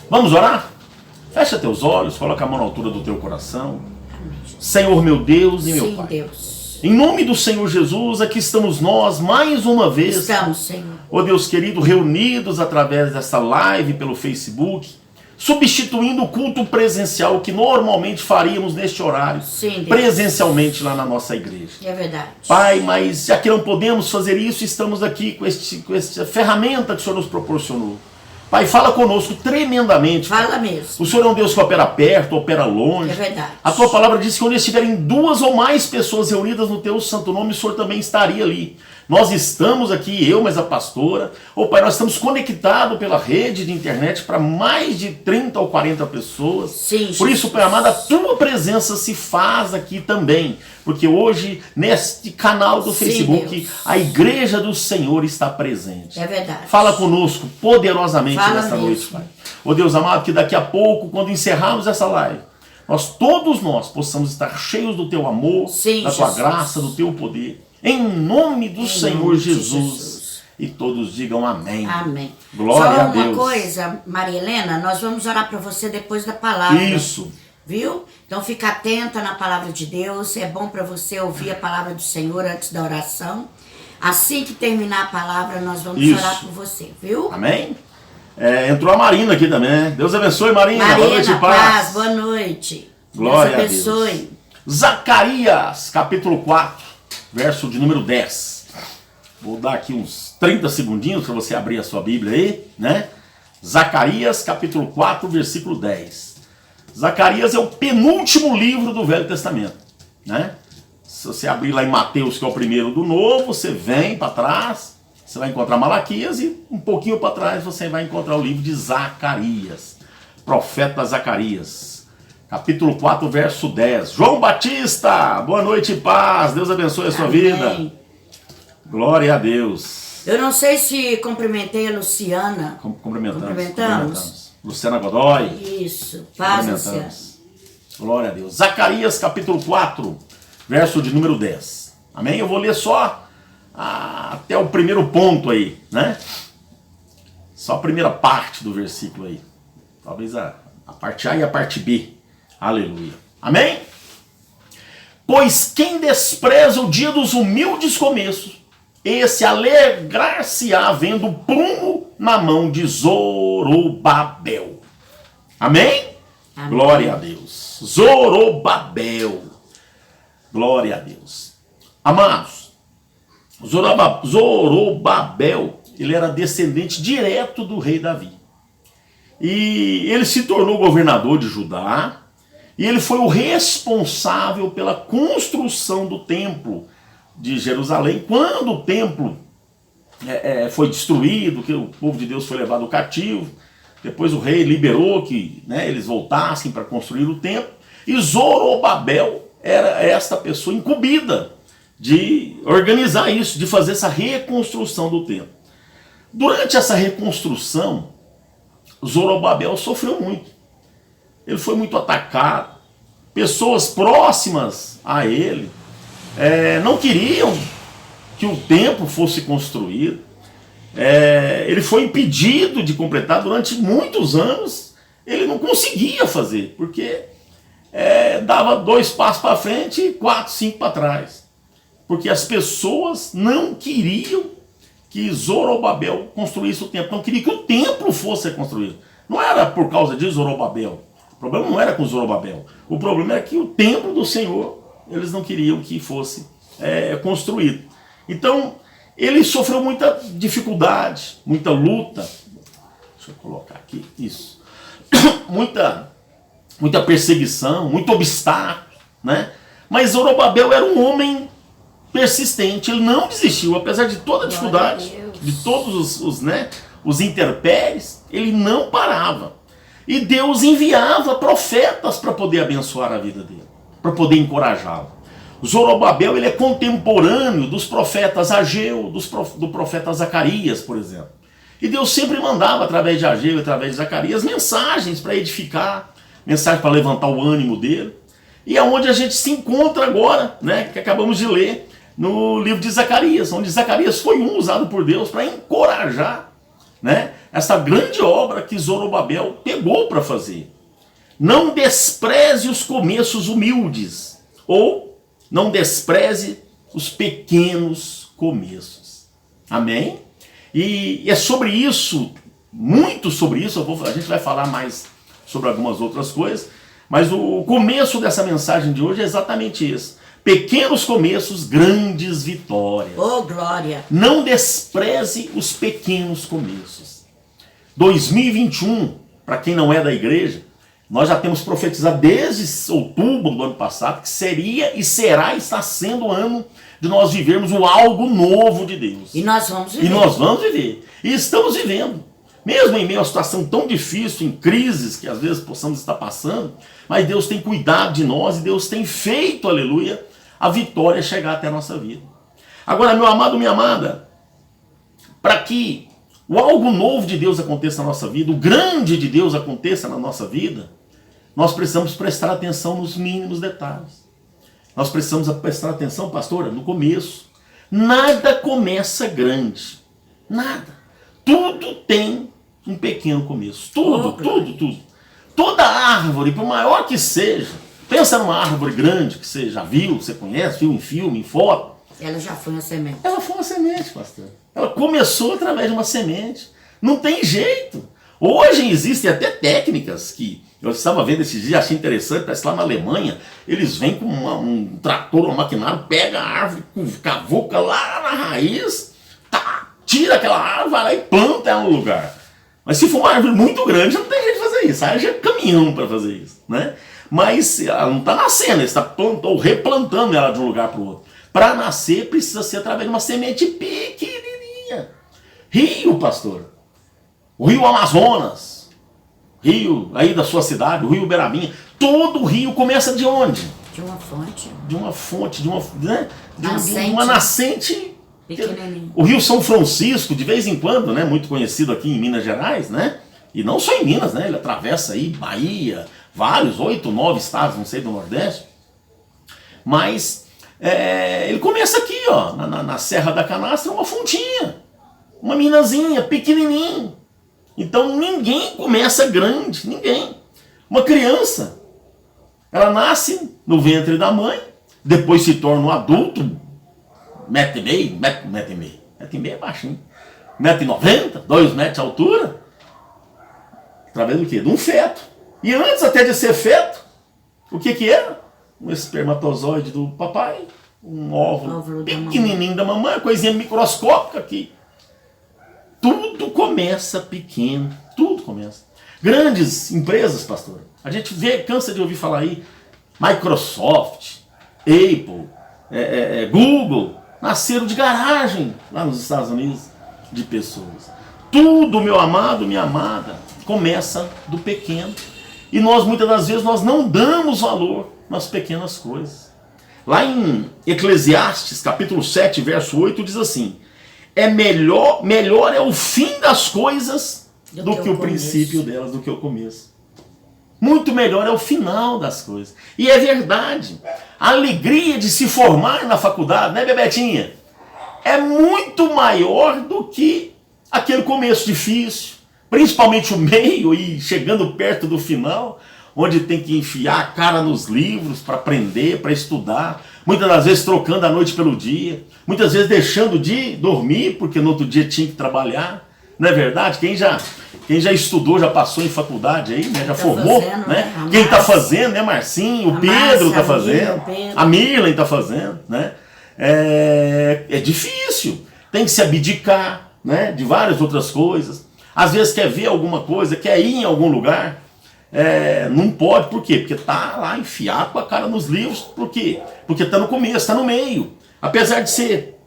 Vamos orar? Fecha teus olhos, coloca a mão na altura do teu coração. Senhor meu Deus e meu Pai. Deus. Em nome do Senhor Jesus, aqui estamos nós mais uma vez. Estamos, Senhor. Ó Deus querido, reunidos através dessa live pelo Facebook, substituindo o culto presencial que normalmente faríamos neste horário, Sim, Deus. Presencialmente lá na nossa igreja. É verdade. Pai, mas já que não podemos fazer isso, estamos aqui com essa ferramenta que o Senhor nos proporcionou. Pai, fala conosco tremendamente. Fala mesmo. O Senhor é um Deus que opera perto, opera longe. É verdade. A tua palavra diz que onde estiverem duas ou mais pessoas reunidas no teu santo nome, o Senhor também estaria ali. Nós estamos aqui, eu, mas a pastora. Pai, nós estamos conectados pela rede de internet para mais de 30 ou 40 pessoas. Sim, por isso, Pai amado, a tua presença se faz aqui também. Porque hoje, neste canal do Facebook, Deus. a igreja do Senhor está presente. É verdade. Fala conosco poderosamente Fala nesta mesmo. noite, Pai. Ó Deus amado, que daqui a pouco, quando encerrarmos essa live, todos nós possamos estar cheios do teu amor, Sim, da tua Jesus. graça, do teu poder. Em nome do Senhor nome de Jesus. E todos digam amém. Amém. Glória Só a Deus. uma coisa, Maria Helena, nós vamos orar para você depois da palavra. Isso. Viu? Então fica atenta na palavra de Deus. É bom para você ouvir a palavra do Senhor antes da oração. Assim que terminar a palavra, nós vamos Isso. orar por você, viu? Amém? Entrou a Marina aqui também. Deus abençoe, Marina. Marina, Boa noite, paz, boa noite. Glória Deus a Deus. abençoe. Zacarias, capítulo 4, verso de número 10. Vou dar aqui uns 30 segundinhos para você abrir a sua Bíblia aí, né? Zacarias, capítulo 4, versículo 10. Zacarias é o penúltimo livro do Velho Testamento, né? Se você abrir lá em Mateus, que é o primeiro do Novo, você vem para trás, você vai encontrar Malaquias e um pouquinho para trás você vai encontrar o livro de Zacarias, profeta Zacarias. Capítulo 4, verso 10. João Batista, boa noite e paz. Deus abençoe a sua Amém. vida. Glória a Deus. Eu não sei se cumprimentei a Luciana. Cumprimentamos. Luciana Godoy. Isso. Paz, Luciana. Cumprimentamos. Glória a Deus. Zacarias, capítulo 4, verso de número 10. Amém? Eu vou ler só até o primeiro ponto aí, né? Só a primeira parte do versículo aí. Talvez a parte A e a parte B. Aleluia. Amém? Pois quem despreza o dia dos humildes começos, esse alegrar-se-á vendo prumo na mão de Zorobabel. Amém? Amém. Glória a Deus. Zorobabel. Glória a Deus. Amados, Zorobabel, ele era descendente direto do rei Davi. E ele se tornou governador de Judá. E ele foi o responsável pela construção do templo de Jerusalém. Quando o templo foi destruído, que o povo de Deus foi levado cativo, depois o rei liberou que eles voltassem para construir o templo. E Zorobabel era esta pessoa incumbida de organizar isso, de fazer essa reconstrução do templo. Durante essa reconstrução, Zorobabel sofreu muito. Ele foi muito atacado. Pessoas próximas a ele não queriam que o templo fosse construído. Ele foi impedido de completar durante muitos anos. Ele não conseguia fazer, porque dava 2 passos para frente e 4, 5 para trás. Porque as pessoas não queriam que Zorobabel construísse o templo. Não queriam que o templo fosse construído. Não era por causa de Zorobabel. O problema não era com Zorobabel. O problema era que o templo do Senhor, eles não queriam que fosse construído. Então, ele sofreu muita dificuldade, muita luta. Deixa eu colocar aqui, isso. muita perseguição, muito obstáculo, né? Mas Zorobabel era um homem persistente, ele não desistiu, apesar de toda a dificuldade, de todos os intempéries, ele não parava. E Deus enviava profetas para poder abençoar a vida dele, para poder encorajá-lo. Zorobabel, ele é contemporâneo dos profetas Ageu, do profeta Zacarias, por exemplo. E Deus sempre mandava, através de Ageu e através de Zacarias, mensagens para edificar, mensagens para levantar o ânimo dele. E é onde a gente se encontra agora, que acabamos de ler no livro de Zacarias, onde Zacarias foi usado por Deus para encorajar né? Essa grande obra que Zorobabel pegou para fazer. Não despreze os começos humildes, ou não despreze os pequenos começos. Amém? E é sobre isso, muito sobre isso, a gente vai falar mais sobre algumas outras coisas, mas o começo dessa mensagem de hoje é exatamente isso. Pequenos começos, grandes vitórias. Oh, glória! Não despreze os pequenos começos. 2021, para quem não é da igreja, nós já temos profetizado desde outubro do ano passado que seria e será e está sendo o ano de nós vivermos o algo novo de Deus. E nós vamos viver. E nós vamos viver. E estamos vivendo. Mesmo em meio a uma situação tão difícil, em crises que às vezes possamos estar passando, mas Deus tem cuidado de nós e Deus tem feito, aleluia, a vitória chegar até a nossa vida. Agora, meu amado, minha amada, para que o algo novo de Deus aconteça na nossa vida, o grande de Deus aconteça na nossa vida, nós precisamos prestar atenção nos mínimos detalhes. Nós precisamos prestar atenção, pastora, no começo. Nada começa grande. Nada. Tudo tem um pequeno começo. Tudo. Toda árvore, por maior que seja, pensa numa árvore grande que você já viu, você conhece, viu em filme, em foto. Ela já foi uma semente. Ela foi uma semente, pastor. Ela começou através de uma semente. Não tem jeito. Hoje existem até técnicas que eu estava vendo esses dias, achei interessante, parece que lá na Alemanha, eles vêm com um trator, um maquinário, pega a árvore, cavuca lá na raiz, tira aquela árvore, vai lá e planta ela no lugar. Mas se for uma árvore muito grande, não tem jeito de fazer isso. Haja caminhão para fazer isso, né? Mas ela não está nascendo, ele está replantando ela de um lugar para o outro. Para nascer, precisa ser através de uma semente pequenininha. Rio, pastor. O rio Amazonas. Rio aí da sua cidade, o rio Uberabinha. Todo rio começa de onde? De uma fonte. De uma fonte, de Nascente. uma nascente. Pequenininho. O rio São Francisco, de vez em quando, né, muito conhecido aqui em Minas Gerais, né? E não só em Minas, né? Ele atravessa aí Bahia, vários, 8, 9 estados, não sei, do Nordeste. Mas ele começa aqui, ó, na Serra da Canastra, uma fontinha, uma minazinha, pequenininho. Então ninguém começa grande, ninguém. Uma criança, ela nasce no ventre da mãe, depois se torna um adulto, 1,5 m, 1,5 m é baixinho, 1,90 m, 2 metros de altura, através do quê? De um feto. E antes até de ser feto, o que era? Um espermatozoide do papai, um óvulo pequenininho da mamãe, uma coisinha microscópica aqui. Tudo começa pequeno, tudo começa. Grandes empresas, pastor, a gente cansa de ouvir falar aí, Microsoft, Apple, Google, nasceram de garagem lá nos Estados Unidos de pessoas. Tudo, meu amado, minha amada, começa do pequeno. E nós, muitas das vezes, nós não damos valor nas pequenas coisas. Lá em Eclesiastes, capítulo 7, verso 8, diz assim: melhor é o fim das coisas do que o princípio delas, do que o começo. Muito melhor é o final das coisas. E é verdade. A alegria de se formar na faculdade, né, Bebetinha? É muito maior do que aquele começo difícil. Principalmente o meio e chegando perto do final, onde tem que enfiar a cara nos livros para aprender, para estudar. Muitas das vezes trocando a noite pelo dia. Muitas vezes deixando de dormir, porque no outro dia tinha que trabalhar. Não é verdade? Quem já estudou, já passou em faculdade aí, né? Já formou, fazendo, né? Quem está fazendo, né, Marcinho? O Pedro está fazendo. A Mirlen está fazendo, né? É difícil. Tem que se abdicar, né, de várias outras coisas. Às vezes quer ver alguma coisa, quer ir em algum lugar. Não pode, por quê? Porque está lá enfiado com a cara nos livros. Por quê? Porque está no começo, está no meio. Apesar de ser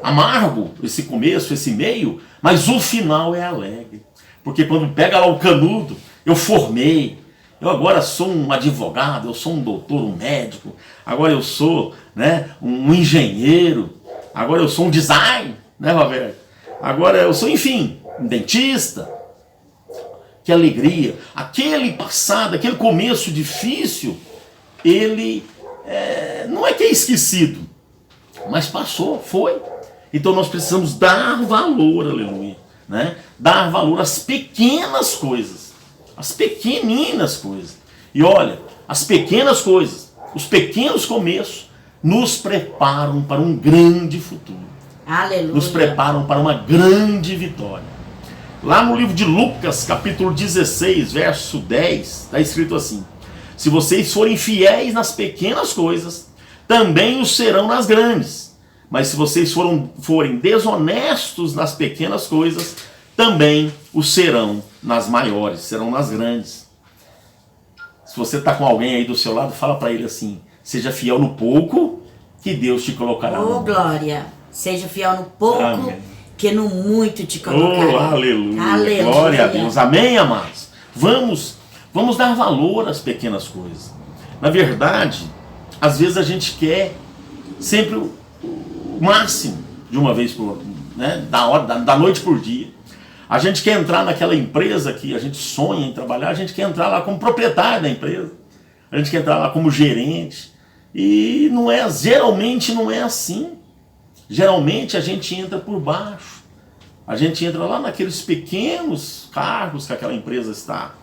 amargo esse começo, esse meio, mas o final é alegre. Porque quando pega lá o canudo, eu formei, eu agora sou um advogado, eu sou um doutor, um médico, agora eu sou, né, um engenheiro, agora eu sou um design, né, Roberto? Agora eu sou, enfim, um dentista. Que alegria. Aquele passado, aquele começo difícil, ele não é que é esquecido, mas passou, foi. Então nós precisamos dar valor, aleluia. né? Dar valor às pequenas coisas, às pequeninas coisas. E olha, as pequenas coisas, os pequenos começos nos preparam para um grande futuro. Aleluia. Nos preparam para uma grande vitória. Lá no livro de Lucas, capítulo 16, verso 10, está escrito assim: se vocês forem fiéis nas pequenas coisas, também o serão nas grandes. Mas se vocês forem desonestos nas pequenas coisas, também o serão nas maiores, serão nas grandes. Se você está com alguém aí do seu lado, fala para ele assim: seja fiel no pouco, que Deus te colocará no muito. Glória, seja fiel no pouco, amém, que no muito te colocará. Aleluia. Aleluia. Glória a Deus, amém, amados? Vamos dar valor às pequenas coisas. Na verdade, às vezes a gente quer sempre o máximo de uma vez por hora, né? Da noite por dia. A gente quer entrar naquela empresa que a gente sonha em trabalhar, a gente quer entrar lá como proprietário da empresa, a gente quer entrar lá como gerente. E geralmente não é assim. Geralmente a gente entra por baixo. A gente entra lá naqueles pequenos cargos que aquela empresa está,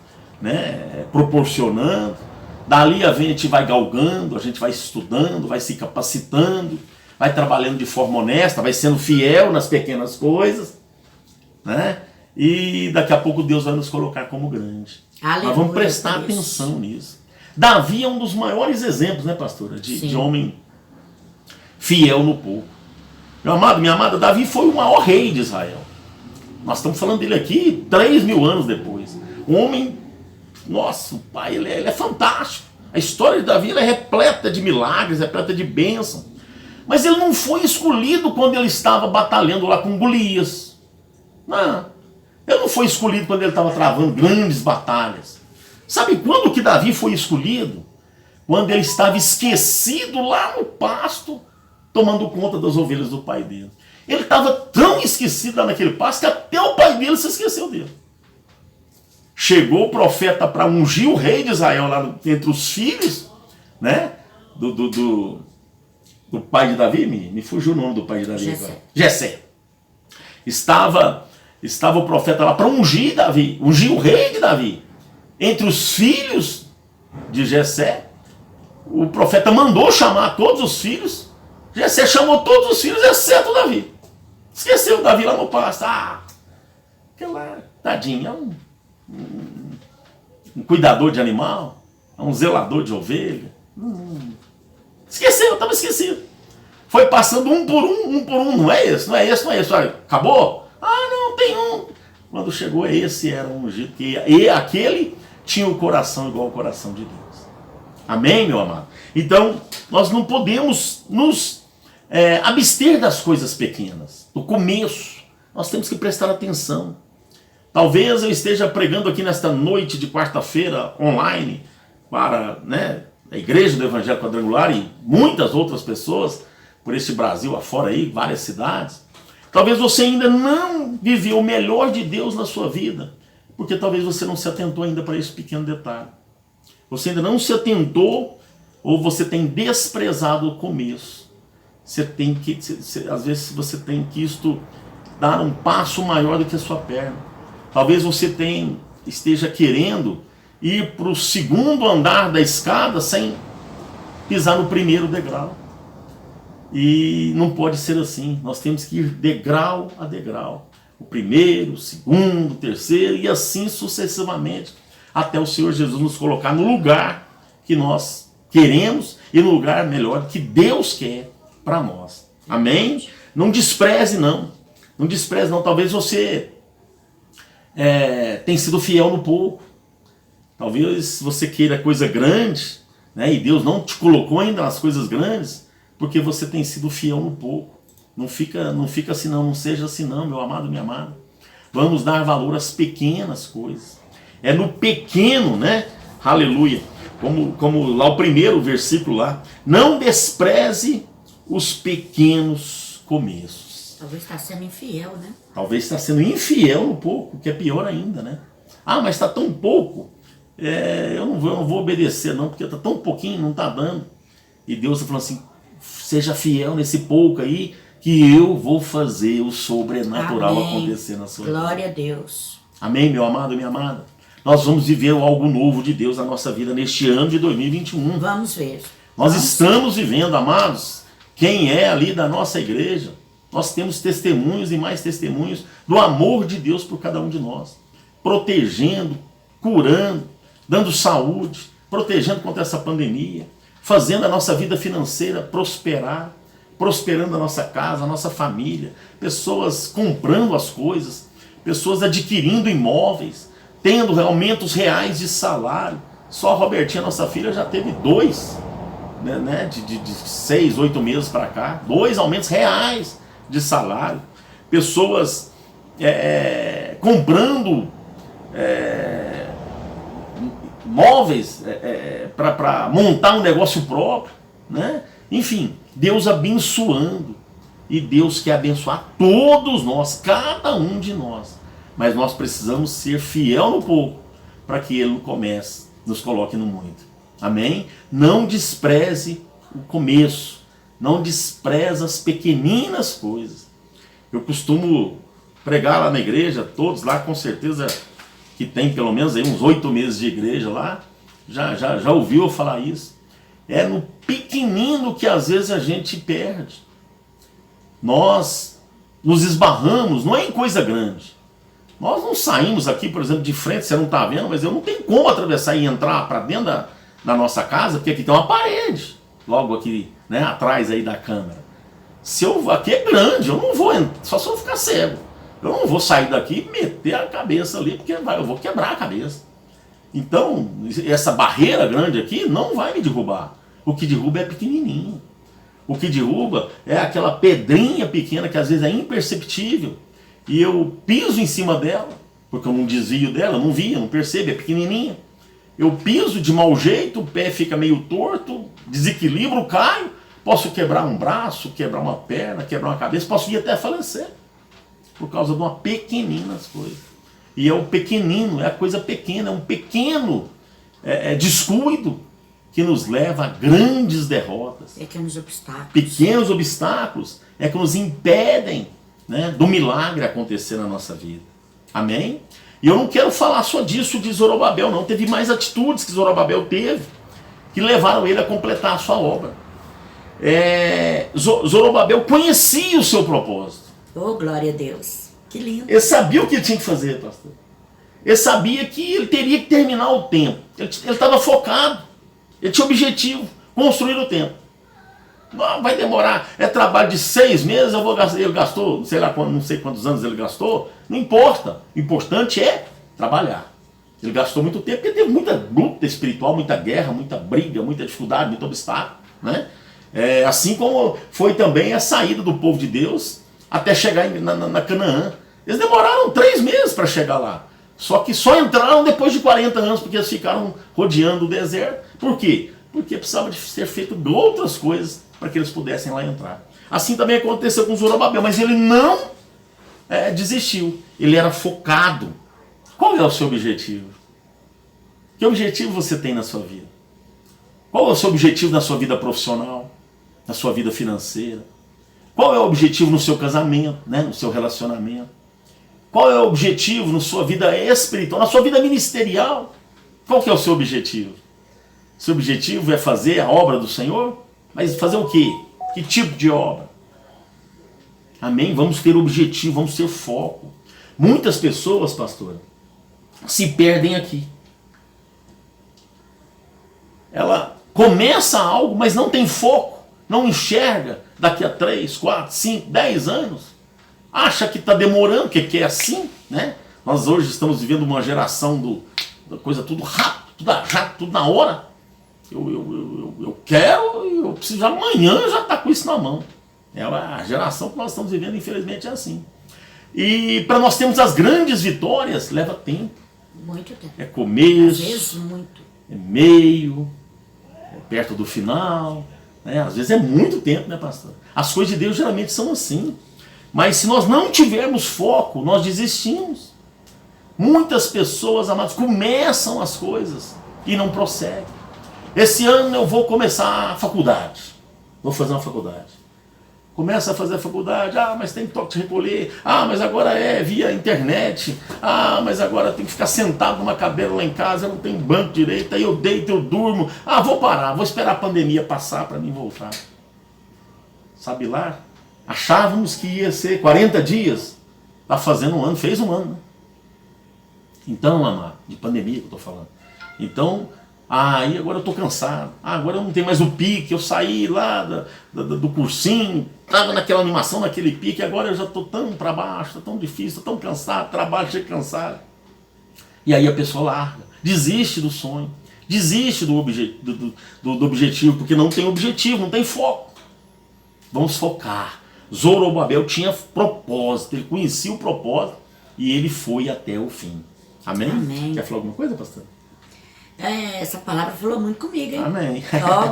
né, proporcionando. Dali a gente vai galgando, a gente vai estudando, vai se capacitando, vai trabalhando de forma honesta, vai sendo fiel nas pequenas coisas, né? E daqui a pouco Deus vai nos colocar como grande. Aleluia. Nós vamos prestar atenção nisso. Davi é um dos maiores exemplos, né, pastora, de homem fiel no pouco. Meu amado, minha amada, Davi foi o maior rei de Israel. Nós estamos falando dele aqui 3.000 anos depois. Um homem, nossa, o pai, ele é fantástico. A história de Davi é repleta de milagres, repleta de bênção. Mas ele não foi escolhido quando ele estava batalhando lá com Golias. Não. Ele não foi escolhido quando ele estava travando grandes batalhas. Sabe quando que Davi foi escolhido? Quando ele estava esquecido lá no pasto, tomando conta das ovelhas do pai dele. Ele estava tão esquecido lá naquele pasto que até o pai dele se esqueceu dele. Chegou o profeta para ungir o rei de Israel lá entre os filhos, né? Do pai de Davi, me fugiu o nome do pai de Davi. Jessé. Estava o profeta lá para ungir Davi, ungir o rei de Davi. Entre os filhos de Jessé, o profeta mandou chamar todos os filhos. Jessé chamou todos os filhos, exceto Davi. Esqueceu Davi lá no pasto. Aquela tadinha, um cuidador de animal, um zelador de ovelha. Esqueceu, estava esquecido. Foi passando um por um. Não é esse. Olha, acabou? Não, tem um. Quando chegou esse, era um ungido. E aquele tinha o coração igual ao coração de Deus. Amém, meu amado? Então, nós não podemos nos abster das coisas pequenas. No começo, nós temos que prestar atenção. Talvez eu esteja pregando aqui nesta noite de quarta-feira online para, né, a Igreja do Evangelho Quadrangular e muitas outras pessoas por este Brasil afora aí, várias cidades. Talvez você ainda não viveu o melhor de Deus na sua vida, porque talvez você não se atentou ainda para esse pequeno detalhe. Você ainda não se atentou, ou você tem desprezado o começo. Às vezes você tem que dar um passo maior do que a sua perna. Talvez você esteja querendo ir para o segundo andar da escada sem pisar no primeiro degrau. E não pode ser assim. Nós temos que ir degrau a degrau. O primeiro, o segundo, o terceiro e assim sucessivamente, até o Senhor Jesus nos colocar no lugar que nós queremos e no lugar melhor que Deus quer para nós. Amém? Não despreze não. Não despreze não. Talvez você tenha sido fiel no pouco. Talvez você queira coisa grande, né? E Deus não te colocou ainda nas coisas grandes, porque você tem sido fiel no pouco. Não fica assim não seja assim não, meu amado, minha amada. Vamos dar valor às pequenas coisas. É no pequeno, né? Aleluia. Como lá o primeiro versículo lá. Não despreze os pequenos começos. Talvez está sendo infiel, né? Talvez está sendo infiel no pouco, que é pior ainda, né? Mas está tão pouco. Eu não vou obedecer não, porque está tão pouquinho, não está dando. E Deus está falando assim, seja fiel nesse pouco aí, que eu vou fazer o sobrenatural Amém. acontecer na sua vida. Glória a Deus. Amém, meu amado e minha amada? Nós vamos viver algo novo de Deus na nossa vida neste ano de 2021. Vamos ver. Nós estamos vivendo, amados, quem é ali da nossa igreja. Nós temos testemunhos e mais testemunhos do amor de Deus por cada um de nós. Protegendo, curando, dando saúde, protegendo contra essa pandemia, fazendo a nossa vida financeira prosperar, prosperando a nossa casa, a nossa família, pessoas comprando as coisas, pessoas adquirindo imóveis, tendo aumentos reais de salário. Só a Robertinha, nossa filha, já teve 2, né, de 6, 8 meses para cá, 2 aumentos reais de salário. Pessoas comprando móveis para montar um negócio próprio, né? Enfim, Deus abençoando. E Deus quer abençoar todos nós, cada um de nós. Mas nós precisamos ser fiel no pouco, para que Ele nos coloque no muito. Amém? Não despreze o começo. Não despreze as pequeninas coisas. Eu costumo pregar lá na igreja, todos lá com certeza que tem pelo menos aí uns 8 meses de igreja lá, já ouviu eu falar isso. É no pequenino que às vezes a gente perde. Nós nos esbarramos, não é em coisa grande. Nós não saímos aqui, por exemplo, de frente, você não está vendo, mas eu não tenho como atravessar e entrar para dentro da nossa casa, porque aqui tem uma parede, logo aqui, né, atrás aí da câmera. Aqui é grande, eu não vou entrar, só se eu ficar cego. Eu não vou sair daqui e meter a cabeça ali, porque eu vou quebrar a cabeça. Então, essa barreira grande aqui não vai me derrubar. O que derruba é pequenininho. O que derruba é aquela pedrinha pequena que às vezes é imperceptível. E eu piso em cima dela, porque eu não desvio dela, não via, não percebo, é pequenininha. Eu piso de mau jeito, o pé fica meio torto, desequilibro, caio. Posso quebrar um braço, quebrar uma perna, quebrar uma cabeça, posso ir até falecer. Por causa de uma pequenina coisa. E é o pequenino, é a coisa pequena, é um pequeno descuido que nos leva a grandes derrotas. Pequenos obstáculos. Pequenos obstáculos é que nos impedem, né, do milagre acontecer na nossa vida. Amém? E eu não quero falar só disso de Zorobabel, não. Teve mais atitudes que Zorobabel teve que levaram ele a completar a sua obra. Zorobabel conhecia o seu propósito. Oh, glória a Deus. Que lindo. Ele sabia o que ele tinha que fazer, pastor. Ele sabia que ele teria que terminar o templo. Ele estava focado. Ele tinha objetivo, construir o templo. Não, vai demorar, é trabalho de 6 meses, ele gastou, sei lá, não sei quantos anos ele gastou, não importa. O importante é trabalhar. Ele gastou muito tempo, porque teve muita luta espiritual, muita guerra, muita briga, muita dificuldade, muito obstáculo, né? Assim como foi também a saída do povo de Deus até chegar na Canaã. Eles demoraram 3 meses para chegar lá. Só que só entraram depois de 40 anos, porque eles ficaram rodeando o deserto. Por quê? Porque precisava de ser feito outras coisas para que eles pudessem lá entrar. Assim também aconteceu com Zorobabel, mas ele não desistiu. Ele era focado. Qual é o seu objetivo? Que objetivo você tem na sua vida? Qual é o seu objetivo na sua vida profissional? Na sua vida financeira? Qual é o objetivo no seu casamento, né? No seu relacionamento? Qual é o objetivo na sua vida espiritual, na sua vida ministerial? Qual que é o seu objetivo? Seu objetivo é fazer a obra do Senhor? Mas fazer o quê? Que tipo de obra? Amém? Vamos ter objetivo, vamos ter foco. Muitas pessoas, pastor, se perdem aqui. Ela começa algo, mas não tem foco, não enxerga daqui a 3, 4, 5, 10 anos. Acha que está demorando, que é assim, né? Nós hoje estamos vivendo uma geração da coisa tudo rápido, tudo na hora. Eu quero, eu preciso amanhã já estar com isso na mão. A geração que nós estamos vivendo, infelizmente, é assim. E para nós termos as grandes vitórias, leva tempo. Muito tempo. É começo, Às vezes, muito. é meio, é perto do final. Né? Às vezes é muito tempo, né, pastor? As coisas de Deus geralmente são assim. Mas se nós não tivermos foco, nós desistimos. Muitas pessoas, amados, começam as coisas e não prosseguem. Esse ano eu vou começar a faculdade. Vou fazer uma faculdade. Começa a fazer a faculdade, mas tem toque de recolher, mas agora é via internet, mas agora tem que ficar sentado numa cadeira lá em casa, eu não tenho banco direito, aí eu deito, eu durmo, vou parar, vou esperar a pandemia passar para mim voltar. Sabe lá? Achávamos que ia ser 40 dias, está fazendo um ano, fez um ano, né? Então, amado, de pandemia que eu estou falando. Então, aí agora eu estou cansado. Agora eu não tenho mais o pique. Eu saí lá do cursinho, estava naquela animação, naquele pique. Agora eu já estou tão para baixo, está tão difícil, estou tão cansado, trabalho, chego cansado. E aí a pessoa larga, desiste do sonho, desiste do objetivo, porque não tem objetivo, não tem foco. Vamos focar. Zorobabel tinha propósito, ele conhecia o propósito e ele foi até o fim. Amém? Amém. Quer falar alguma coisa, pastor? Essa palavra falou muito comigo, hein? Amém.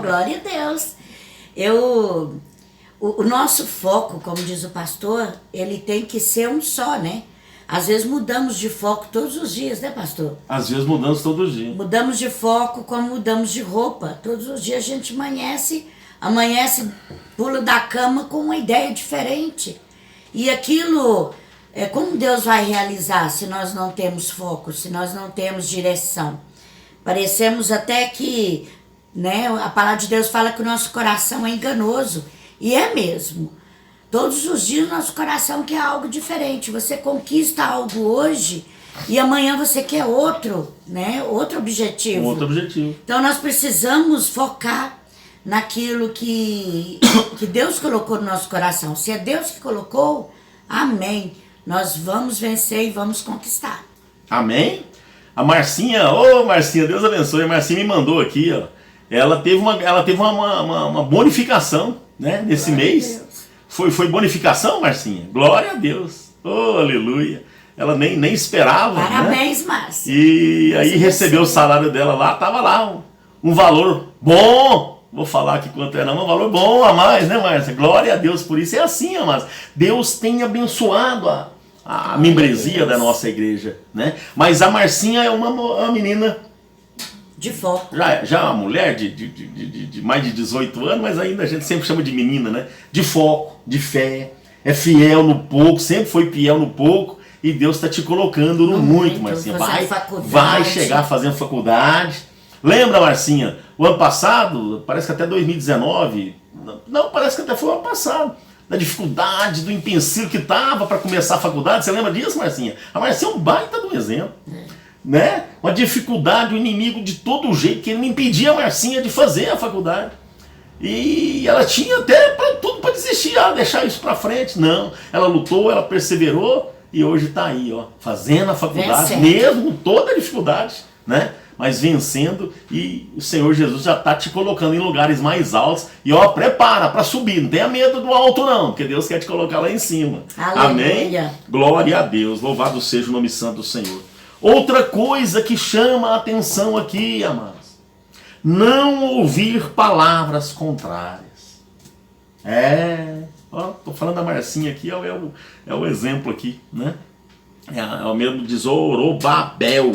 Glória a Deus. O nosso foco, como diz o pastor, ele tem que ser um só, né? Às vezes mudamos de foco todos os dias, né, pastor? Às vezes mudamos todos os dias. Mudamos de foco como mudamos de roupa. Todos os dias a gente amanhece, pula da cama com uma ideia diferente. E aquilo... como Deus vai realizar se nós não temos foco, se nós não temos direção? Parecemos até que, né, a palavra de Deus fala que o nosso coração é enganoso. E é mesmo. Todos os dias o nosso coração quer algo diferente. Você conquista algo hoje e amanhã você quer outro, né? Outro objetivo. Outro objetivo. Então nós precisamos focar naquilo que Deus colocou no nosso coração. Se é Deus que colocou, amém. Nós vamos vencer e vamos conquistar. Amém? A Marcinha, Marcinha, Deus abençoe. A Marcinha me mandou aqui, ó. Ela teve uma bonificação, né, nesse mês. Foi bonificação, Marcinha? Glória a Deus. Aleluia. Ela nem esperava. Parabéns, né? Márcia. E aí recebeu o salário dela lá, tava lá um valor bom. Vou falar aqui quanto é, não, um valor bom a mais, né, Márcia? Glória a Deus por isso. É assim, amados. Deus tem abençoado a membresia da nossa igreja, né? Mas a Marcinha é uma menina de foco. Já uma mulher de mais de 18 anos, mas ainda a gente sempre chama de menina, né? De foco, de fé, é fiel no pouco, sempre foi fiel no pouco, e Deus está te colocando no muito, Marcinha. Vai chegar fazendo faculdade. Lembra, Marcinha, o ano passado, parece que até 2019, não, parece que até foi o ano passado, da dificuldade, do empecilho que estava para começar a faculdade. Você lembra disso, Marcinha? A Marcinha é um baita do exemplo. Né? Uma dificuldade, o inimigo de todo jeito, que ele não impedia a Marcinha de fazer a faculdade. E ela tinha até tudo para desistir, deixar isso para frente. Não, ela lutou, ela perseverou e hoje está aí, ó, fazendo a faculdade, mesmo com toda a dificuldade, né? Mas vencendo, e o Senhor Jesus já está te colocando em lugares mais altos. E ó, prepara para subir, não tenha medo do alto não, porque Deus quer te colocar lá em cima. Aleluia. Amém? Glória a Deus, louvado seja o nome santo do Senhor. Outra coisa que chama a atenção aqui, amados, não ouvir palavras contrárias. Estou falando da Marcinha aqui, é o exemplo aqui, né? É o mesmo de Zorobabel.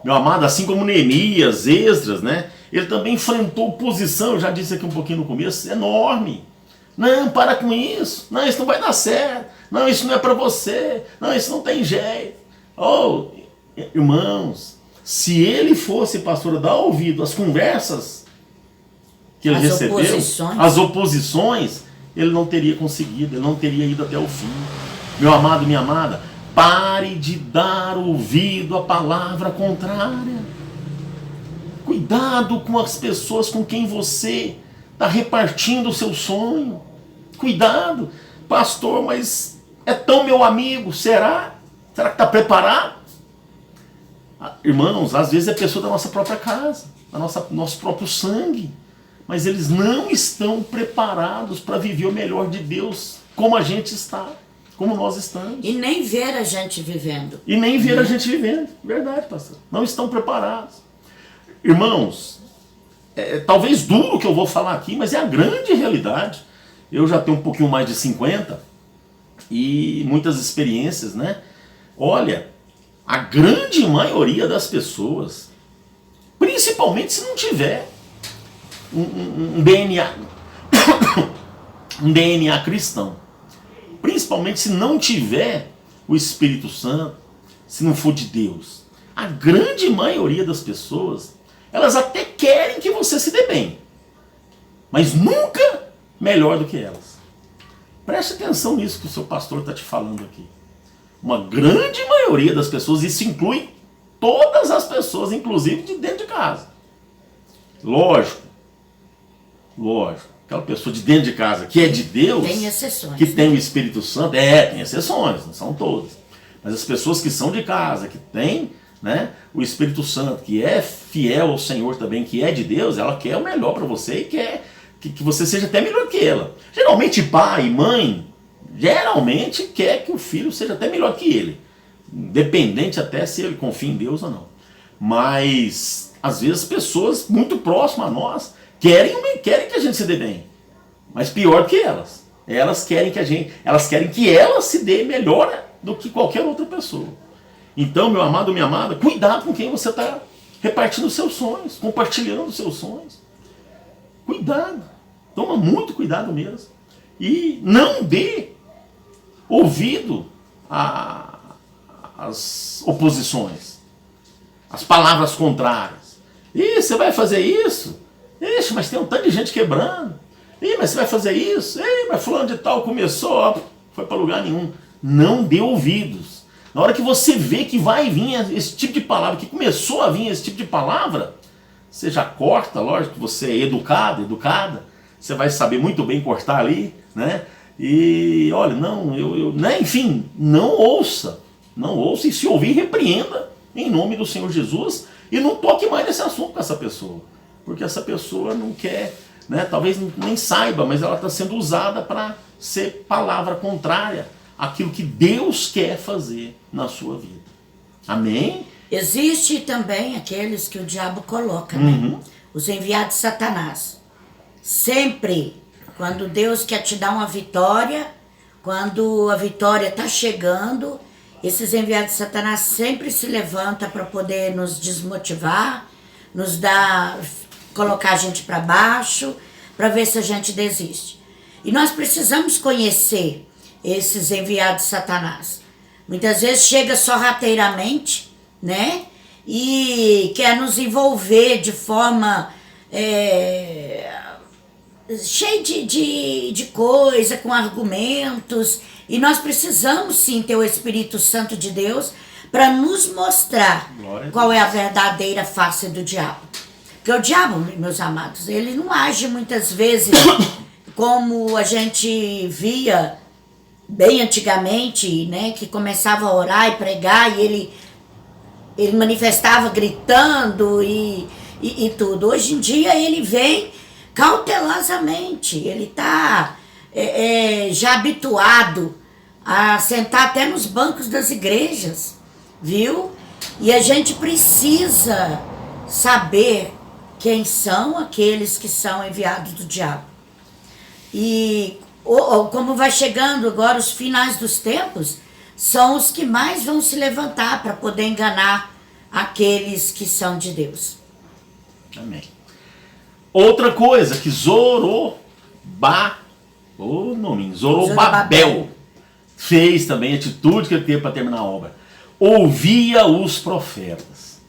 Meu amado, assim como Neemias, Esdras, né? Ele também enfrentou oposição, eu já disse aqui um pouquinho no começo, enorme. Não, para com isso. Não, isso não vai dar certo. Não, isso não é para você. Não, isso não tem jeito. Irmãos, se ele fosse, pastor, dar ouvido às conversas que ele recebeu, as oposições, ele não teria conseguido, ele não teria ido até o fim. Meu amado, minha amada, pare de dar ouvido à palavra contrária. Cuidado com as pessoas com quem você está repartindo o seu sonho. Cuidado, pastor, mas é tão meu amigo, será? Será que está preparado? Irmãos, às vezes é pessoa da nossa própria casa, nosso próprio sangue, mas eles não estão preparados para viver o melhor de Deus como a gente está, como nós estamos. E nem ver a gente vivendo. A gente vivendo, verdade, pastor. Não estão preparados. Irmãos, talvez duro o que eu vou falar aqui, mas é a grande realidade. Eu já tenho um pouquinho mais de 50 e muitas experiências, né? Olha, a grande maioria das pessoas, principalmente se não tiver um DNA, um DNA cristão. Principalmente se não tiver o Espírito Santo, se não for de Deus. A grande maioria das pessoas, elas até querem que você se dê bem, mas nunca melhor do que elas. Preste atenção nisso que o seu pastor está te falando aqui. Uma grande maioria das pessoas, isso inclui todas as pessoas, inclusive de dentro de casa. Lógico. Aquela pessoa de dentro de casa que é de Deus, tem exceções, que tem o Espírito Santo, tem exceções, não são todas. Mas as pessoas que são de casa, que têm, né, o Espírito Santo, que é fiel ao Senhor também, que é de Deus, ela quer o melhor para você e quer que você seja até melhor que ela. Geralmente pai e mãe, geralmente quer que o filho seja até melhor que ele. Independente até se ele confia em Deus ou não. Mas, às vezes, pessoas muito próximas a nós querem que a gente se dê bem. Mas pior que elas. Elas querem que ela se dê melhor do que qualquer outra pessoa. Então, meu amado, minha amada, cuidado com quem você está repartindo os seus sonhos, compartilhando os seus sonhos. Cuidado. Toma muito cuidado mesmo. E não dê ouvido às oposições, às palavras contrárias. Ih, você vai fazer isso? Ixi, mas tem um tanto de gente quebrando. Ih, mas você vai fazer isso? Ih, mas fulano de tal começou, foi para lugar nenhum. Não dê ouvidos. Na hora que você vê que vai vir esse tipo de palavra, que começou a vir esse tipo de palavra, você já corta, lógico que você é educada, você vai saber muito bem cortar ali, né? E olha, né? Enfim, não ouça, e se ouvir, repreenda em nome do Senhor Jesus e não toque mais nesse assunto com essa pessoa, porque essa pessoa não quer, né? Talvez nem saiba, mas ela está sendo usada para ser palavra contrária àquilo que Deus quer fazer na sua vida. Amém? Existe também aqueles que o diabo coloca, né? Os enviados de Satanás. Sempre, quando Deus quer te dar uma vitória, quando a vitória está chegando, esses enviados de Satanás sempre se levantam para poder nos desmotivar, colocar a gente para baixo, para ver se a gente desiste. E nós precisamos conhecer esses enviados de Satanás. Muitas vezes chega sorrateiramente, né? E quer nos envolver de forma cheia de coisa, com argumentos. E nós precisamos sim ter o Espírito Santo de Deus para nos mostrar qual é a verdadeira face do diabo. Porque o diabo, meus amados, ele não age muitas vezes como a gente via bem antigamente, né? Que começava a orar e pregar e ele manifestava gritando e tudo. Hoje em dia ele vem cautelosamente, ele está já habituado a sentar até nos bancos das igrejas, viu? E a gente precisa saber quem são aqueles que são enviados do diabo. E como vai chegando agora os finais dos tempos, são os que mais vão se levantar para poder enganar aqueles que são de Deus. Amém. Outra coisa que Zorobabel fez também, a atitude que ele teve para terminar a obra. Ouvia os profetas.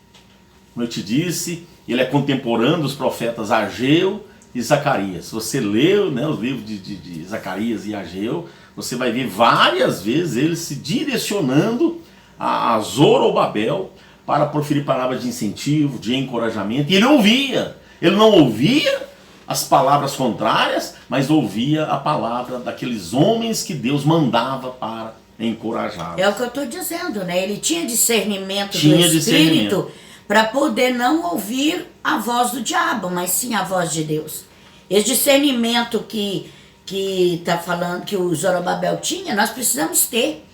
Como eu te disse, ele é contemporâneo dos profetas Ageu e Zacarias. Se você leu, né, os livros de Zacarias e Ageu, você vai ver várias vezes ele se direcionando a Zorobabel para proferir palavras de incentivo, de encorajamento. E ele ouvia. Ele não ouvia as palavras contrárias, mas ouvia a palavra daqueles homens que Deus mandava para encorajá-los. É o que eu estou dizendo, né? Ele tinha discernimento do Espírito para poder não ouvir a voz do diabo, mas sim a voz de Deus. Esse discernimento que está falando que o Zorobabel tinha, nós precisamos ter.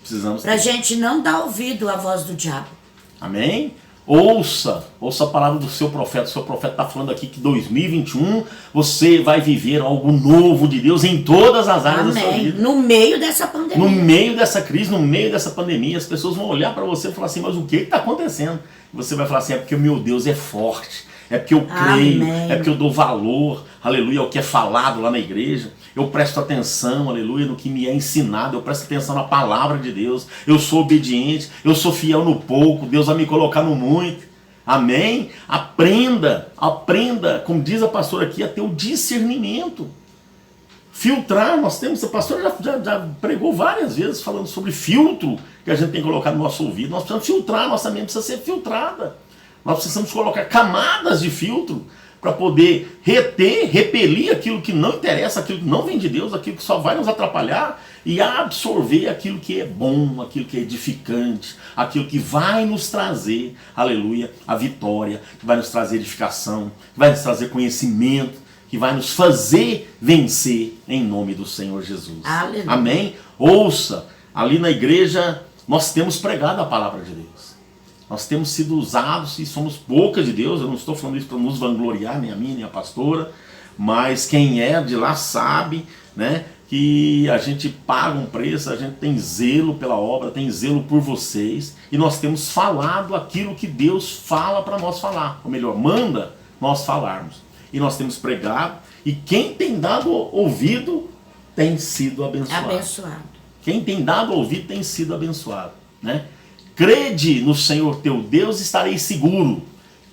Para a gente não dar ouvido à voz do diabo. Amém? Ouça a palavra do seu profeta. O seu profeta está falando aqui que 2021 você vai viver algo novo de Deus em todas as áreas da sua vida. No meio dessa pandemia. No meio dessa crise, no meio dessa pandemia, as pessoas vão olhar para você e falar assim, mas o que está acontecendo? E você vai falar assim, é porque o meu Deus é forte. é porque eu creio, Amém. é porque eu dou valor, aleluia, ao que é falado lá na igreja. Eu presto atenção, aleluia, no que me é ensinado, eu presto atenção na palavra de Deus, eu sou obediente, eu sou fiel no pouco, Deus vai me colocar no muito. Amém? Aprenda, como diz a pastora aqui, a ter o discernimento. Filtrar, nós temos, a pastora já pregou várias vezes falando sobre filtro que a gente tem que colocar no nosso ouvido. Nós precisamos filtrar, nossa mente precisa ser filtrada. Nós precisamos colocar camadas de filtro para poder repelir aquilo que não interessa, aquilo que não vem de Deus, aquilo que só vai nos atrapalhar e absorver aquilo que é bom, aquilo que é edificante, aquilo que vai nos trazer, aleluia, a vitória, que vai nos trazer edificação, que vai nos trazer conhecimento, que vai nos fazer vencer em nome do Senhor Jesus. Aleluia. Amém? Ouça, ali na igreja nós temos pregado a palavra de Deus. Nós temos sido usados e somos boca de Deus. Eu não estou falando isso para nos vangloriar, nem a mim, nem a pastora, mas quem é de lá sabe, né, que a gente paga um preço, a gente tem zelo pela obra, tem zelo por vocês, e nós temos falado aquilo que Deus fala para nós falar, ou melhor, manda nós falarmos. E nós temos pregado, e quem tem dado ouvido tem sido abençoado. Quem tem dado ouvido tem sido abençoado, né? Crede no Senhor teu Deus, estareis seguro.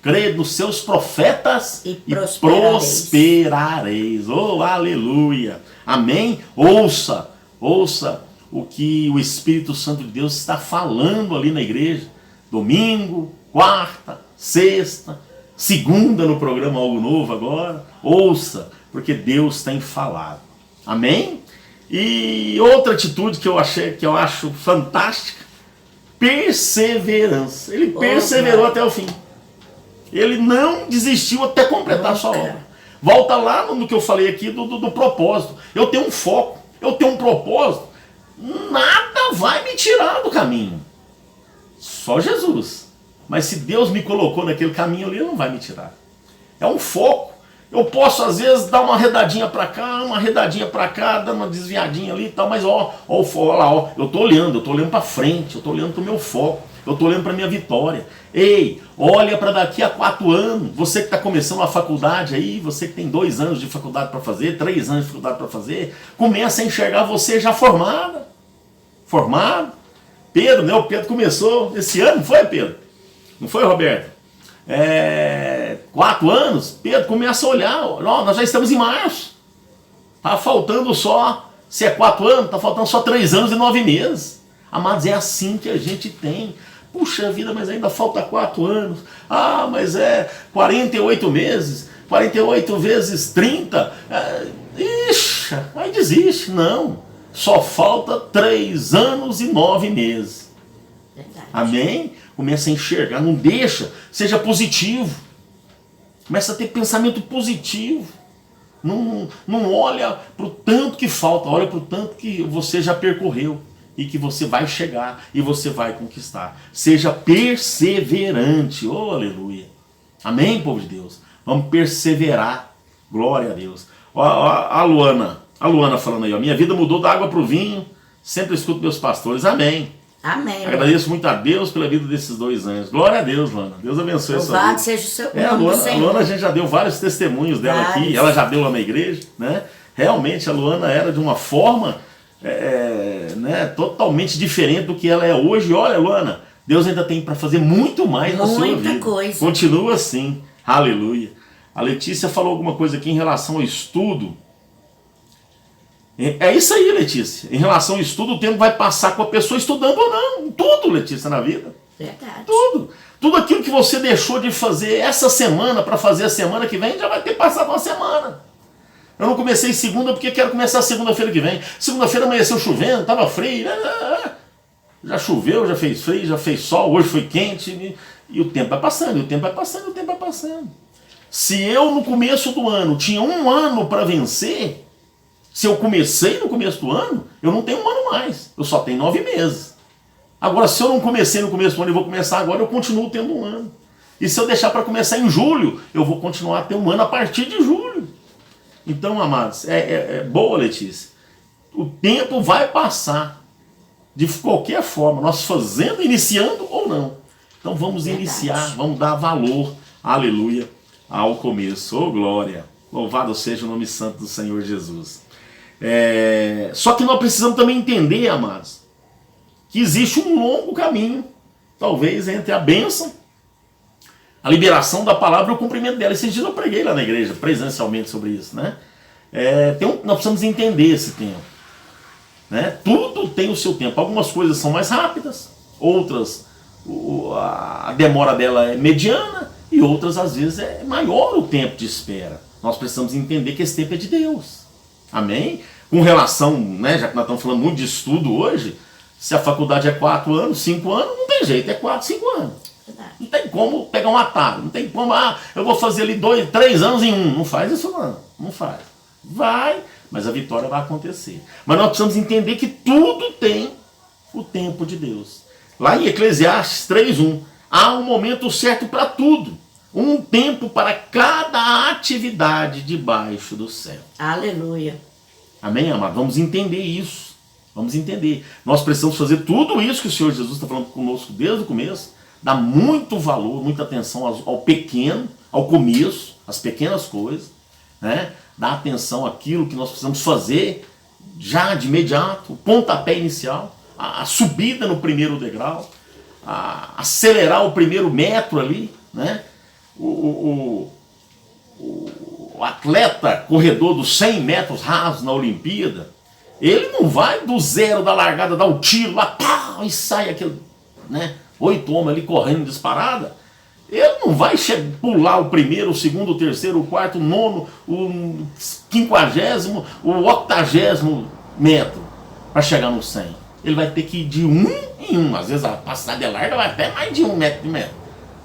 Crede nos seus profetas e prosperareis. Oh, aleluia. Amém? Ouça o que o Espírito Santo de Deus está falando ali na igreja. Domingo, quarta, sexta, segunda no programa Algo Novo agora. Ouça, porque Deus tem falado. Amém? E outra atitude que eu acho fantástica, perseverança. Ele perseverou até o fim. Ele não desistiu até completar a sua obra. Volta lá no que eu falei aqui do propósito. Eu tenho um foco, eu tenho um propósito. Nada vai me tirar do caminho. Só Jesus. Mas se Deus me colocou naquele caminho ali, Ele não vai me tirar. É um foco. Eu posso às vezes dar uma arredadinha para cá, uma arredadinha para cá, dando uma desviadinha ali e tal, mas ó lá, eu tô olhando para frente, eu tô olhando para o meu foco, eu tô olhando para a minha vitória. Ei, olha para daqui a 4 anos, você que está começando uma faculdade aí, você que tem 2 anos de faculdade para fazer, 3 anos de faculdade para fazer, começa a enxergar você já formado. Pedro, né? O Pedro começou esse ano, não foi, Pedro? Não foi, Roberto? 4 anos, Pedro começa a olhar, nós já estamos em março, está faltando só, se é 4 anos, está faltando só 3 anos e 9 meses. Amados, é assim que a gente tem. Puxa vida, mas ainda falta 4 anos. Ah, mas é 48 meses, 48 vezes 30, ixi, aí desiste. Não, só falta 3 anos e 9 meses. Verdade. Amém? Começa a enxergar, não deixa, seja positivo. Começa a ter pensamento positivo. Não olha para o tanto que falta, olha para o tanto que você já percorreu e que você vai chegar e você vai conquistar. Seja perseverante. Oh, aleluia. Amém, povo de Deus? Vamos perseverar. Glória a Deus. A Luana falando aí, ó, minha vida mudou da água para o vinho, sempre escuto meus pastores. Amém. Amém. Agradeço muito a Deus pela vida desses 2 anos. Glória a Deus, Luana. Deus abençoe a sua vida. Louvado seja o seu nome, a Luana, a gente já deu vários testemunhos dela aqui. Ela já deu lá na igreja, né? Realmente a Luana era de uma forma né, totalmente diferente do que ela é hoje. Olha, Luana, Deus ainda tem para fazer muito mais na sua vida. Muita coisa. Continua assim. Aleluia. A Letícia falou alguma coisa aqui em relação ao estudo. É isso aí, Letícia. Em relação ao estudo, o tempo vai passar com a pessoa estudando ou não. Tudo, Letícia, na vida. Verdade. Tudo. Tudo aquilo que você deixou de fazer essa semana para fazer a semana que vem, já vai ter passado uma semana. Eu não comecei segunda porque quero começar segunda-feira que vem. Segunda-feira amanheceu chovendo, estava frio. Já choveu, já fez frio, já fez sol, hoje foi quente. E o tempo vai passando, e o tempo vai passando, e o tempo vai passando. Se eu no começo do ano tinha 1 ano para vencer, se eu comecei no começo do ano, eu não tenho 1 ano mais. Eu só tenho 9 meses. Agora, se eu não comecei no começo do ano e vou começar agora, eu continuo tendo 1 ano. E se eu deixar para começar em julho, eu vou continuar a ter 1 ano a partir de julho. Então, amados, boa, Letícia. O tempo vai passar de qualquer forma, nós fazendo, iniciando ou não. Então vamos iniciar, vamos dar valor, aleluia, ao começo. Oh, glória! Louvado seja o nome santo do Senhor Jesus. Só que nós precisamos também entender, amados, que existe um longo caminho, talvez, entre a bênção, a liberação da palavra e o cumprimento dela. Esses dias eu preguei lá na igreja, presencialmente, sobre isso, né? Nós precisamos entender esse tempo, né? Tudo tem o seu tempo. Algumas coisas são mais rápidas, outras a demora dela é mediana e outras às vezes é maior o tempo de espera. Nós precisamos entender que esse tempo é de Deus. Amém? Com relação, né, já que nós estamos falando muito de estudo hoje, se a faculdade é 4 anos, 5 anos, não tem jeito, é 4, 5 anos. Não tem como pegar um atalho, não tem como, eu vou fazer ali 2, 3 anos em 1. Não faz isso não faz. Vai, mas a vitória vai acontecer. Mas nós precisamos entender que tudo tem o tempo de Deus. Lá em Eclesiastes 3:1, há um momento certo para tudo. Um tempo para cada atividade debaixo do céu. Aleluia. Amém, amado? Vamos entender isso. Vamos entender. Nós precisamos fazer tudo isso que o Senhor Jesus está falando conosco desde o começo. Dar muito valor, muita atenção ao pequeno, ao começo, às pequenas coisas, né? Dar atenção àquilo que nós precisamos fazer já de imediato, o pontapé inicial, a subida no primeiro degrau, acelerar o primeiro metro ali, né? O atleta corredor dos 100 metros rasos na Olimpíada, ele não vai do zero da largada, dar o tiro lá, pá, e sai aquele, né, 8 homens ali correndo disparada. Ele não vai pular o primeiro, o segundo, o terceiro, o quarto, o nono, o 50º, o 80º metro para chegar no 100. Ele vai ter que ir de 1 em 1. Às vezes a passada é larga, vai até mais de 1 metro de metro.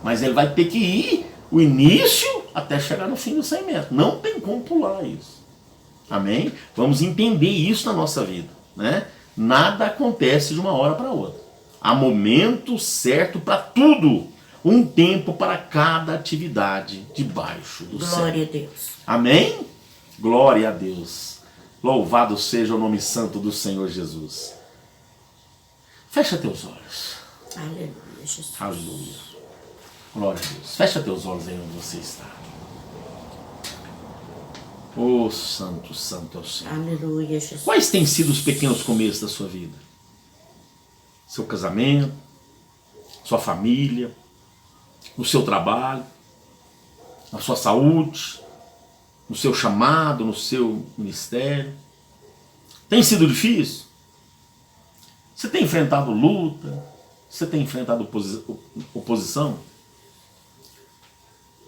Mas ele vai ter que ir o início até chegar no fim dos 100 metros. Não tem como pular isso. Amém? Vamos entender isso na nossa vida, né? Nada acontece de uma hora para outra. Há momento certo para tudo. Um tempo para cada atividade debaixo do céu. Glória a Deus. Amém? Glória a Deus. Louvado seja o nome santo do Senhor Jesus. Fecha teus olhos. Aleluia, Jesus. Aleluia. Glória a Deus. Fecha teus olhos aí onde você está. Oh, santo, santo é o Senhor. Aleluia, Jesus. Quais têm sido os pequenos começos da sua vida? Seu casamento, sua família, no seu trabalho, na sua saúde, no seu chamado, no seu ministério. Tem sido difícil? Você tem enfrentado luta? Você tem enfrentado oposição?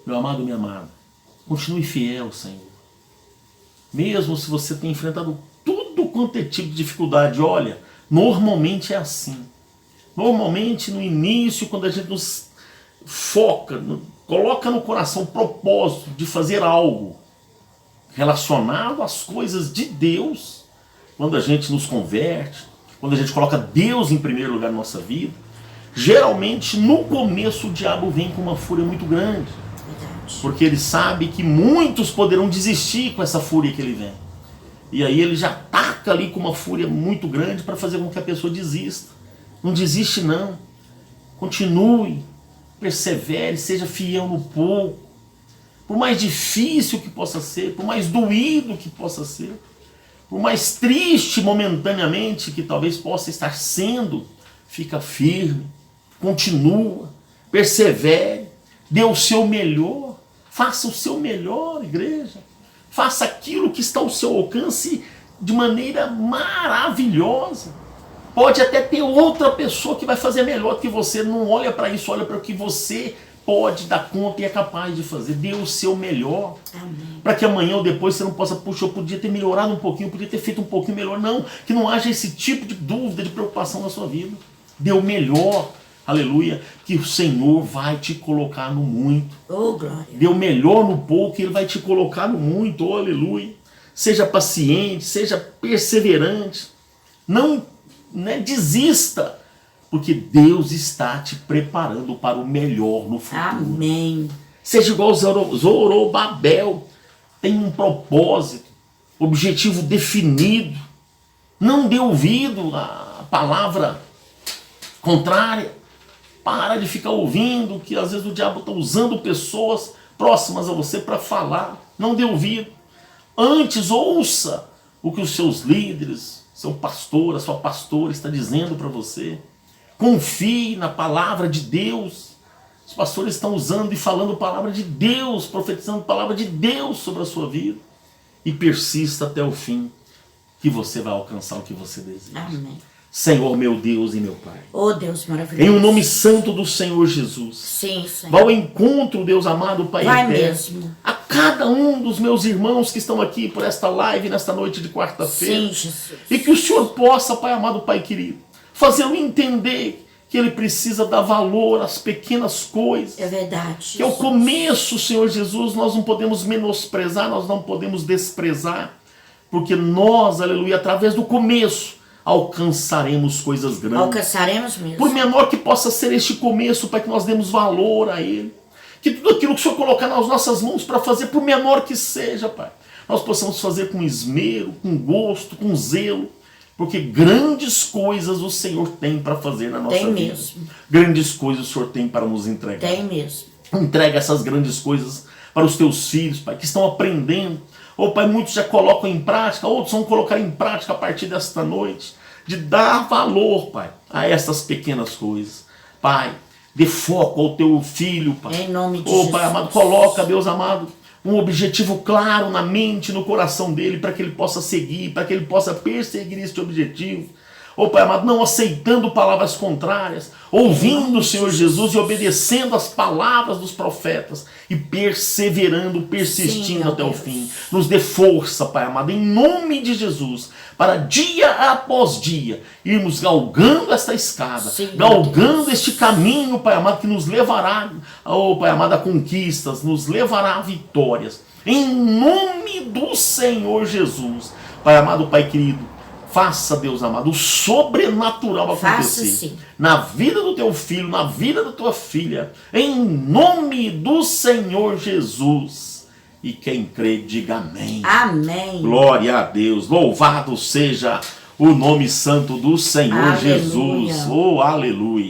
Meu amado, minha amada, continue fiel, Senhor. Mesmo se você tem enfrentado tudo quanto é tipo de dificuldade, olha, normalmente é assim. Normalmente no início, quando a gente nos foca, coloca no coração o propósito de fazer algo relacionado às coisas de Deus, quando a gente nos converte, quando a gente coloca Deus em primeiro lugar na nossa vida, geralmente no começo o diabo vem com uma fúria muito grande, porque ele sabe que muitos poderão desistir com essa fúria que ele vem, e aí ele já ataca ali com uma fúria muito grande para fazer com que a pessoa desista. Não desiste não, continue, persevere, seja fiel no pouco, por mais difícil que possa ser, por mais doído que possa ser, por mais triste momentaneamente que talvez possa estar sendo, fica firme, continua, persevere, dê o seu melhor, faça o seu melhor, igreja, faça aquilo que está ao seu alcance de maneira maravilhosa. Pode até ter outra pessoa que vai fazer melhor que você, não olha para isso, olha para o que você pode dar conta e é capaz de fazer. Dê o seu melhor. Para que amanhã ou depois você não possa, puxa, eu podia ter melhorado um pouquinho, podia ter feito um pouquinho melhor. Não, que não haja esse tipo de dúvida, de preocupação na sua vida. Dê o melhor, aleluia, que o Senhor vai te colocar no muito. Oh, glória. Dê o melhor no pouco, Ele vai te colocar no muito, oh, aleluia. Seja paciente, seja perseverante. Não desista, porque Deus está te preparando para o melhor no futuro. Amém. Seja igual Zorobabel, tem um propósito, objetivo definido. Não dê ouvido à palavra contrária. Para de ficar ouvindo que às vezes o diabo está usando pessoas próximas a você para falar. Não dê ouvido. Antes ouça o que os seus líderes, seu pastor, a sua pastora está dizendo para você. Confie na palavra de Deus. Os pastores estão usando e falando a palavra de Deus, profetizando a palavra de Deus sobre a sua vida. E persista até o fim, que você vai alcançar o que você deseja. Amém. Senhor, meu Deus e meu Pai. Oh, Deus maravilhoso. Em o nome santo do Senhor Jesus. Sim, Senhor. Vá ao encontro, Deus amado, Pai Vai eterno, mesmo. a cada um dos meus irmãos que estão aqui por esta live, nesta noite de quarta-feira. Sim, Jesus. E que o Senhor possa, Pai amado, Pai querido, fazê-lo entender que ele precisa dar valor às pequenas coisas. É verdade. Que é o Jesus. começo, Senhor Jesus, nós não podemos menosprezar, nós não podemos desprezar, porque nós, aleluia, através do começo, alcançaremos coisas grandes. Alcançaremos mesmo. Por menor que possa ser este começo, para que nós demos valor a ele. Que tudo aquilo que o Senhor colocar nas nossas mãos para fazer, por menor que seja, Pai, nós possamos fazer com esmero, com gosto, com zelo, porque grandes coisas o Senhor tem para fazer na nossa vida. Tem mesmo. Grandes coisas o Senhor tem para nos entregar. Tem mesmo. Entrega essas grandes coisas para os teus filhos, Pai, que estão aprendendo. Ou, Pai, muitos já colocam em prática, outros vão colocar em prática a partir desta noite, de dar valor, Pai, a essas pequenas coisas. Pai, dê foco ao teu filho, Pai. Em nome de Oh, Jesus. Pai amado, coloca, Deus amado, um objetivo claro na mente, no coração dele, para que ele possa seguir, para que ele possa perseguir este objetivo. Oh, Pai amado, não aceitando palavras contrárias, ouvindo o Senhor Jesus e obedecendo as palavras dos profetas e perseverando, persistindo Sim, até o Deus. fim. Nos dê força, Pai amado, em nome de Jesus, para dia após dia irmos galgando esta escada, Sim, galgando este caminho, Pai amado, que nos levará, oh, Pai amado, a conquistas, nos levará a vitórias. Em nome do Senhor Jesus, Pai amado, Pai querido, faça, Deus amado, o sobrenatural Faça, acontecer sim. na vida do teu filho, na vida da tua filha, em nome do Senhor Jesus. E quem crê, diga amém. Amém. Glória a Deus. Louvado seja o nome santo do Senhor Aleluia. Jesus. Oh, aleluia.